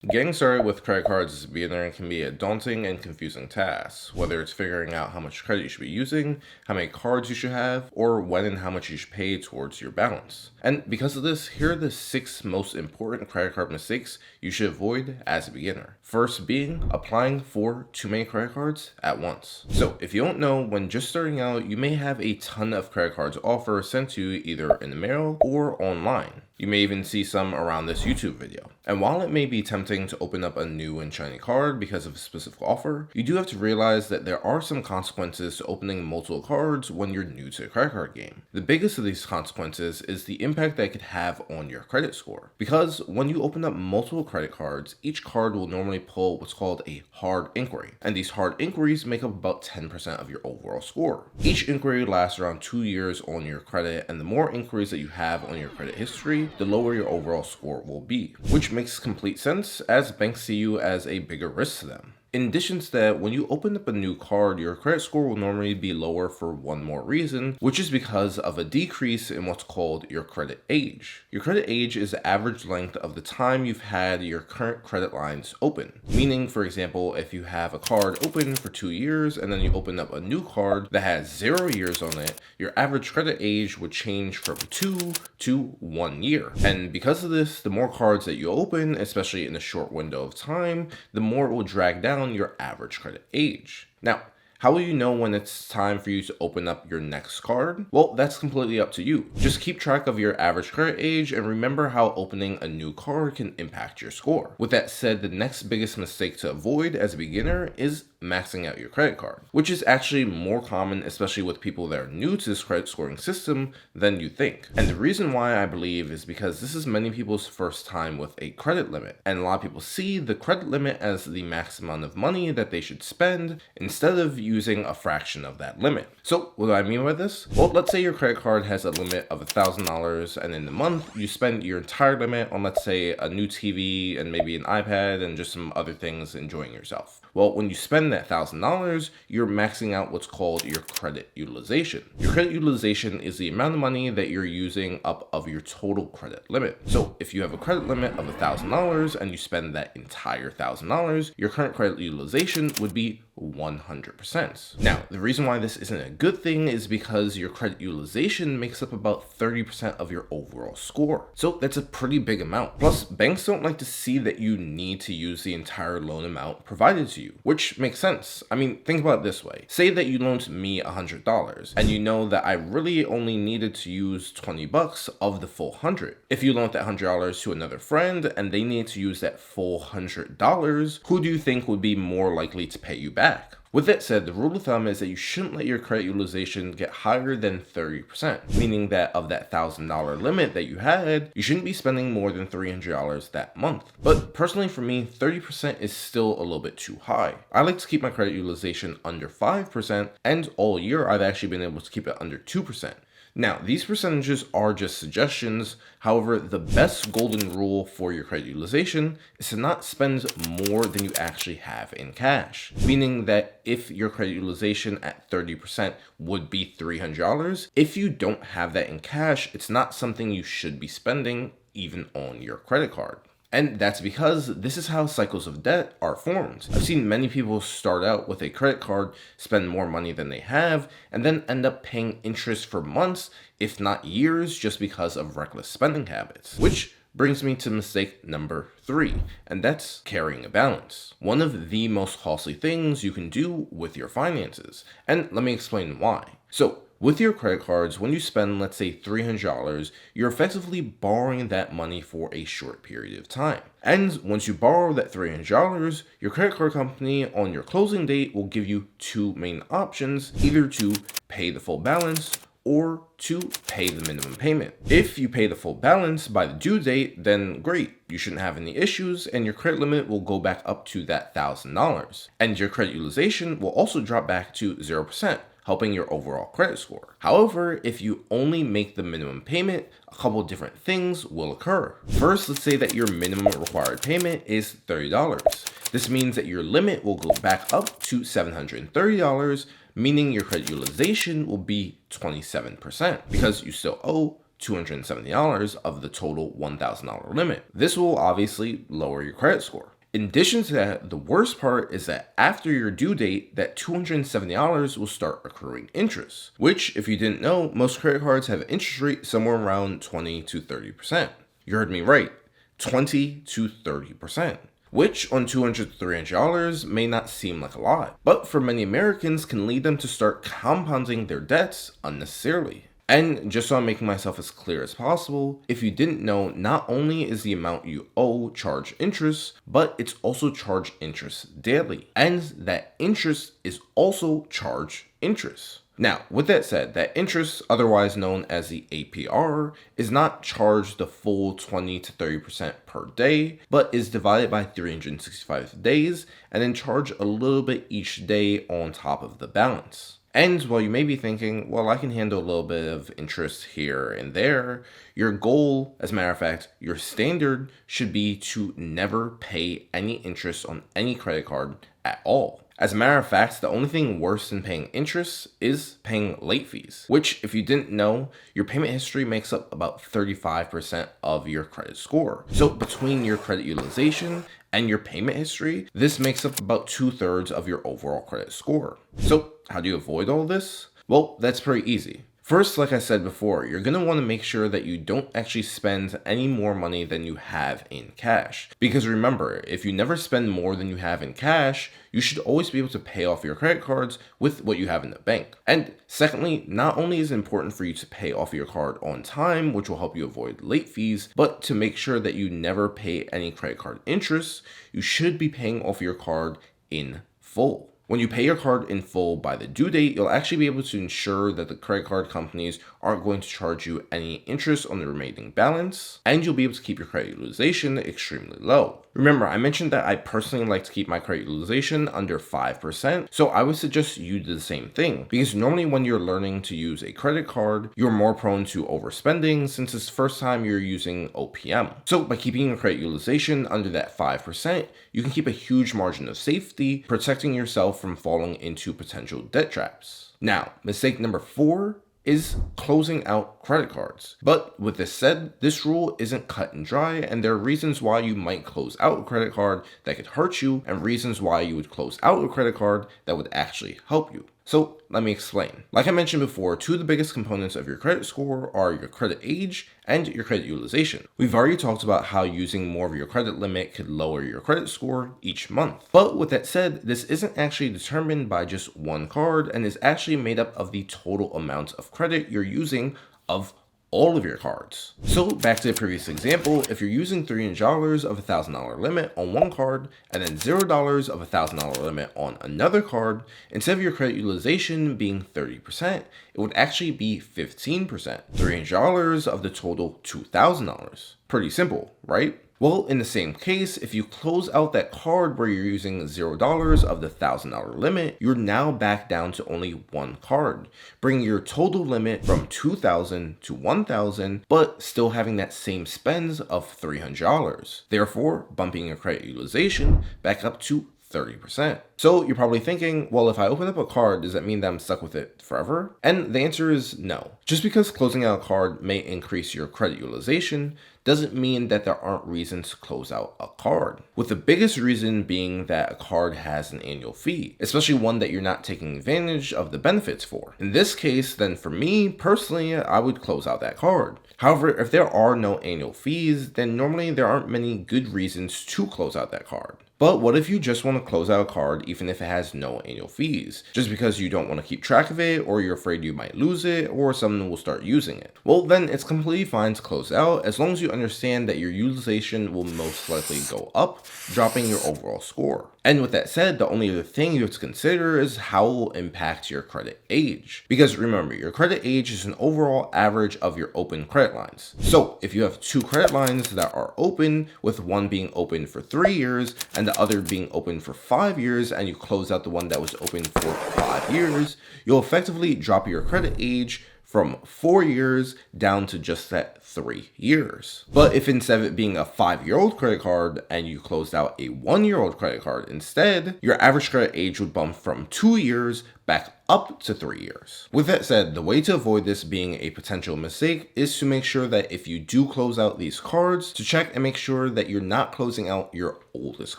Getting started with credit cards as a beginner can be a daunting and confusing task, whether it's figuring out how much credit you should be using, how many cards you should have, or when and how much you should pay towards your balance. And because of this, here are the 6 most important credit card mistakes you should avoid as a beginner. First being applying for too many credit cards at once. So if you don't know, when just starting out, you may have a ton of credit cards offers sent to you either in the mail or online. You may even see some around this YouTube video. And while it may be tempting to open up a new and shiny card because of a specific offer, you do have to realize that there are some consequences to opening multiple cards when you're new to the credit card game. The biggest of these consequences is the impact that it could have on your credit score. Because when you open up multiple credit cards, each card will normally pull what's called a hard inquiry. And these hard inquiries make up about 10% of your overall score. Each inquiry lasts around 2 years on your credit, and the more inquiries that you have on your credit history, the lower your overall score will be, which makes complete sense as banks see you as a bigger risk to them. In addition to that, when you open up a new card, your credit score will normally be lower for one more reason, which is because of a decrease in what's called your credit age. Your credit age is the average length of the time you've had your current credit lines open. Meaning, for example, if you have a card open for 2 years and then you open up a new card that has 0 years on it, your average credit age would change from 2 to 1 year. And because of this, the more cards that you open, especially in a short window of time, the more it will drag down your average credit age. Now, how will you know when it's time for you to open up your next card? Well, that's completely up to you. Just keep track of your average credit age and remember how opening a new card can impact your score. With that said, the next biggest mistake to avoid as a beginner is maxing out your credit card, which is actually more common, especially with people that are new to this credit scoring system, than you think. And the reason why I believe is because this is many people's first time with a credit limit, and a lot of people see the credit limit as the max amount of money that they should spend instead of using a fraction of that limit. So what do I mean by this? Well, let's say your credit card has a limit of $1,000, and in the month you spend your entire limit on, let's say, a new TV and maybe an iPad and just some other things, enjoying yourself. Well, when you spend that $1,000, you're maxing out what's called your credit utilization. Your credit utilization is the amount of money that you're using up of your total credit limit. So if you have a credit limit of $1,000 and you spend that entire $1,000, your current credit utilization would be 100%. Now, the reason why this isn't a good thing is because your credit utilization makes up about 30% of your overall score. So that's a pretty big amount. Plus, banks don't like to see that you need to use the entire loan amount provided to you, which makes sense. I mean, think about it this way. Say that you loaned me $100 and you know that I really only needed to use $20 of the full 100. If you loaned that $100 to another friend and they need to use that full $100, who do you think would be more likely to pay you back? With that said, the rule of thumb is that you shouldn't let your credit utilization get higher than 30%, meaning that of that $1,000 limit that you had, you shouldn't be spending more than $300 that month. But personally for me, 30% is still a little bit too high. I like to keep my credit utilization under 5%, and all year I've actually been able to keep it under 2%. Now, these percentages are just suggestions. However, the best golden rule for your credit utilization is to not spend more than you actually have in cash. Meaning that if your credit utilization at 30% would be $300, if you don't have that in cash, it's not something you should be spending even on your credit card. And that's because this is how cycles of debt are formed. I've seen many people start out with a credit card, spend more money than they have, and then end up paying interest for months, if not years, just because of reckless spending habits. Which brings me to mistake number 3, and that's carrying a balance. One of the most costly things you can do with your finances. And let me explain why. So, with your credit cards, when you spend, let's say, $300, you're effectively borrowing that money for a short period of time. And once you borrow that $300, your credit card company on your closing date will give you 2 main options, either to pay the full balance or to pay the minimum payment. If you pay the full balance by the due date, then great, you shouldn't have any issues and your credit limit will go back up to that $1,000. And your credit utilization will also drop back to 0%. Helping your overall credit score. However, if you only make the minimum payment, a couple different things will occur. First, let's say that your minimum required payment is $30. This means that your limit will go back up to $730, meaning your credit utilization will be 27% because you still owe $270 of the total $1,000 limit. This will obviously lower your credit score. In addition to that, the worst part is that after your due date, that $270 will start accruing interest, which, if you didn't know, most credit cards have an interest rate somewhere around 20 to 30%. You heard me right, 20 to 30%. Which on $200 to $300 may not seem like a lot, but for many Americans can lead them to start compounding their debts unnecessarily. And just so I'm making myself as clear as possible, if you didn't know, not only is the amount you owe charged interest, but it's also charged interest daily. And that interest is also charged interest. Now, with that said, that interest, otherwise known as the APR, is not charged the full 20 to 30% per day, but is divided by 365 days and then charged a little bit each day on top of the balance. And while you may be thinking, well, I can handle a little bit of interest here and there, your goal, as a matter of fact, your standard should be to never pay any interest on any credit card at all. As a matter of fact, the only thing worse than paying interest is paying late fees, which, if you didn't know, your payment history makes up about 35% of your credit score. So between your credit utilization and your payment history, this makes up about 2/3 of your overall credit score. So how do you avoid all this? Well, that's pretty easy. First, like I said before, you're going to want to make sure that you don't actually spend any more money than you have in cash. Because remember, if you never spend more than you have in cash, you should always be able to pay off your credit cards with what you have in the bank. And secondly, not only is it important for you to pay off your card on time, which will help you avoid late fees, but to make sure that you never pay any credit card interest, you should be paying off your card in full. When you pay your card in full by the due date, you'll actually be able to ensure that the credit card companies aren't going to charge you any interest on the remaining balance, and you'll be able to keep your credit utilization extremely low. Remember, I mentioned that I personally like to keep my credit utilization under 5%, so I would suggest you do the same thing, because normally when you're learning to use a credit card, you're more prone to overspending since it's the first time you're using OPM. So by keeping your credit utilization under that 5%, you can keep a huge margin of safety, protecting yourself from falling into potential debt traps. Now, mistake number 4 is closing out credit cards. But with this said, this rule isn't cut and dry, and there are reasons why you might close out a credit card that could hurt you, and reasons why you would close out a credit card that would actually help you. So let me explain. Like I mentioned before, two of the biggest components of your credit score are your credit age and your credit utilization. We've already talked about how using more of your credit limit could lower your credit score each month. But with that said, this isn't actually determined by just one card and is actually made up of the total amount of credit you're using of all of your cards. So back to the previous example, if you're using $300 of $1,000 limit on one card and then $0 of $1,000 limit on another card, instead of your credit utilization being 30%, it would actually be 15%. $300 of the total $2,000. Pretty simple, right? Well, in the same case, if you close out that card where you're using $0 of the $1,000 limit, you're now back down to only one card, bringing your total limit from $2,000 to $1,000, but still having that same spends of $300. Therefore, bumping your credit utilization back up to 30%. So you're probably thinking, well, if I open up a card, does that mean that I'm stuck with it forever? And the answer is no. Just because closing out a card may increase your credit utilization doesn't mean that there aren't reasons to close out a card. With the biggest reason being that a card has an annual fee, especially one that you're not taking advantage of the benefits for. In this case, then for me personally, I would close out that card. However, if there are no annual fees, then normally there aren't many good reasons to close out that card. But what if you just want to close out a card even if it has no annual fees? Just because you don't want to keep track of it, or you're afraid you might lose it, or someone will start using it. Well, then it's completely fine to close out as long as you understand that your utilization will most likely go up, dropping your overall score. And with that said, the only other thing you have to consider is how it will impact your credit age. Because remember, your credit age is an overall average of your open credit lines. So if you have two credit lines that are open, with one being open for 3 years and the other being open for 5 years, and you close out the one that was open for 5 years, you'll effectively drop your credit age from 4 years down to just that 3 years. But if instead of it being a 5-year-old credit card and you closed out a 1-year-old credit card instead, your average credit age would bump from 2 years back up to 3 years. With that said, the way to avoid this being a potential mistake is to make sure that if you do close out these cards, to check and make sure that you're not closing out your oldest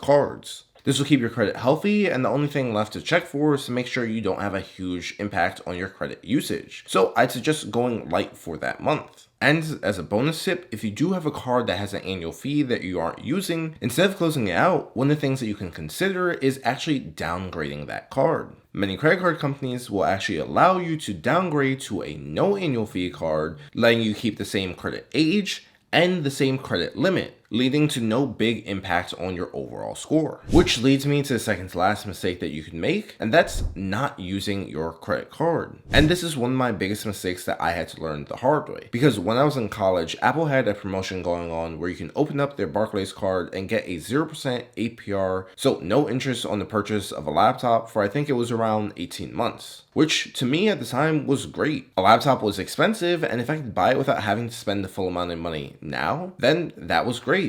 cards. This will keep your credit healthy, and the only thing left to check for is to make sure you don't have a huge impact on your credit usage. So I'd suggest going light for that month. And as a bonus tip, if you do have a card that has an annual fee that you aren't using, instead of closing it out, one of the things that you can consider is actually downgrading that card. Many credit card companies will actually allow you to downgrade to a no annual fee card, letting you keep the same credit age and the same credit limit, leading to no big impact on your overall score. Which leads me to the second to last mistake that you can make, and that's not using your credit card. And this is one of my biggest mistakes that I had to learn the hard way. Because when I was in college, Apple had a promotion going on where you can open up their Barclays card and get a 0% APR, so no interest on the purchase of a laptop for I think it was around 18 months. Which to me at the time was great. A laptop was expensive, and if I could buy it without having to spend the full amount of money now, then that was great.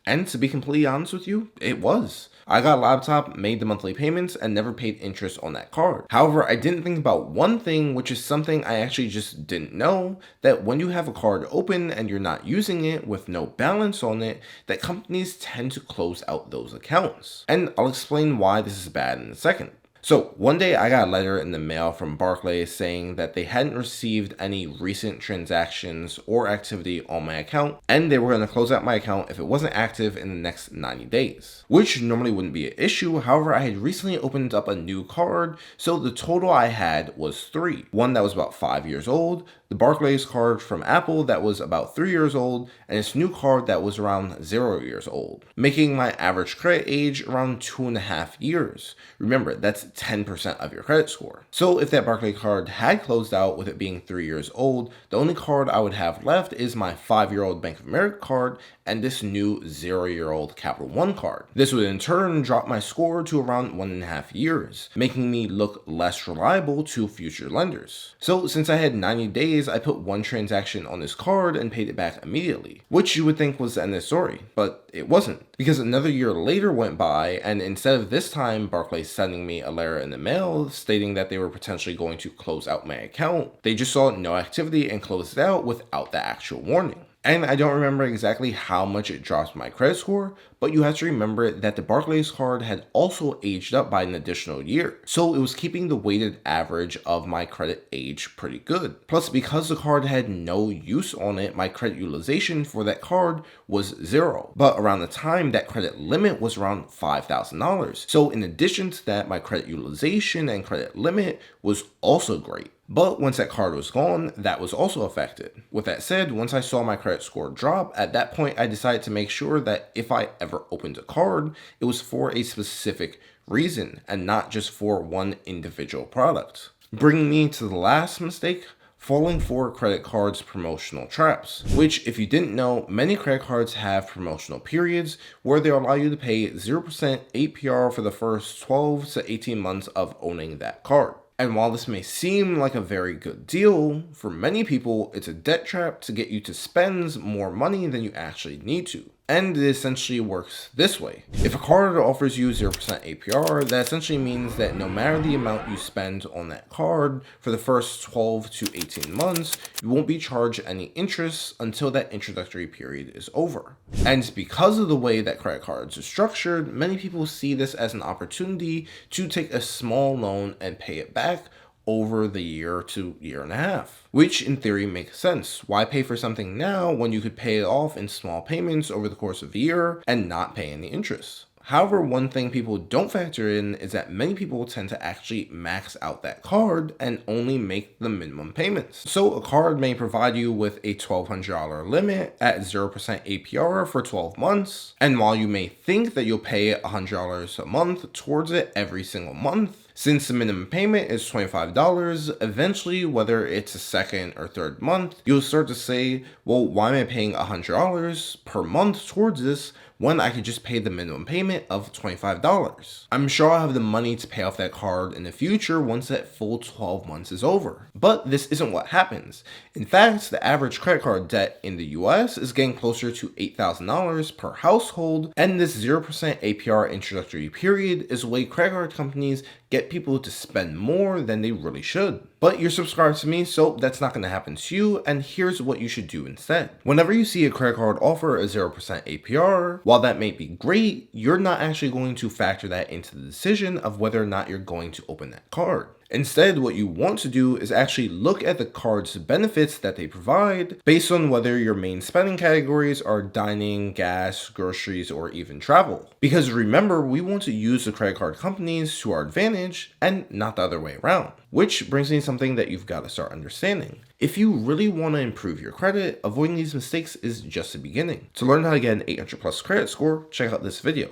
And to be completely honest with you, it was. I got a laptop, made the monthly payments, and never paid interest on that card. However, I didn't think about one thing, which is something I actually just didn't know, that when you have a card open and you're not using it with no balance on it, that companies tend to close out those accounts. And I'll explain why this is bad in a second. So one day I got a letter in the mail from Barclays saying that they hadn't received any recent transactions or activity on my account, and they were going to close out my account if it wasn't active in the next 90 days, which normally wouldn't be an issue. However, I had recently opened up a new card, so the total I had was 3. One that was about 5 years old, the Barclays card from Apple that was about 3 years old, and this new card that was around 0 years old, making my average credit age around 2.5 years. Remember, that's 10% of your credit score. So if that Barclays card had closed out with it being 3 years old, the only card I would have left is my 5-year-old Bank of America card and this new 0-year-old Capital One card. This would in turn drop my score to around 1.5 years, making me look less reliable to future lenders. So since I had 90 days, I put one transaction on this card and paid it back immediately, which you would think was the end of the story, but it wasn't. Because another year later went by, and instead of this time Barclays sending me a letter in the mail stating that they were potentially going to close out my account, they just saw no activity and closed it out without the actual warning. And I don't remember exactly how much it dropped my credit score, but you have to remember that the Barclays card had also aged up by an additional year. So it was keeping the weighted average of my credit age pretty good. Plus, because the card had no use on it, my credit utilization for that card was 0. But around the time, that credit limit was around $5,000. So in addition to that, my credit utilization and credit limit was also great. But once that card was gone, that was also affected. With that said, once I saw my credit score drop, at that point I decided to make sure that if I ever opened a card, it was for a specific reason and not just for one individual product. Bringing me to the last mistake, falling for credit cards' promotional traps, which if you didn't know, many credit cards have promotional periods where they allow you to pay 0% APR for the first 12 to 18 months of owning that card. And while this may seem like a very good deal, for many people, it's a debt trap to get you to spend more money than you actually need to. And it essentially works this way. If a card offers you 0% APR, that essentially means that no matter the amount you spend on that card for the first 12 to 18 months, you won't be charged any interest until that introductory period is over. And because of the way that credit cards are structured, many people see this as an opportunity to take a small loan and pay it back over the year to year and a half, which in theory makes sense. Why pay for something now when you could pay it off in small payments over the course of a year and not pay any interest? However, one thing people don't factor in is that many people tend to actually max out that card and only make the minimum payments. So a card may provide you with a $1,200 limit at 0% APR for 12 months. And while you may think that you'll pay $100 a month towards it every single month, Since the minimum payment is $25, eventually, whether it's a second or third month, you'll start to say, well, why am I paying $100 per month towards this when I could just pay the minimum payment of $25? I'm sure I'll have the money to pay off that card in the future once that full 12 months is over. But this isn't what happens. In fact, the average credit card debt in the US is getting closer to $8,000 per household, and this 0% APR introductory period is the way credit card companies get people to spend more than they really should. But you're subscribed to me, so that's not going to happen to you, and here's what you should do instead. Whenever you see a credit card offer a 0% APR, while that may be great, you're not actually going to factor that into the decision of whether or not you're going to open that card. Instead, what you want to do is actually look at the card's benefits that they provide based on whether your main spending categories are dining, gas, groceries, or even travel. Because remember, we want to use the credit card companies to our advantage and not the other way around. Which brings me to something that you've got to start understanding. If you really want to improve your credit, avoiding these mistakes is just the beginning. To learn how to get an 800+ credit score, check out this video.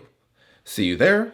See you there.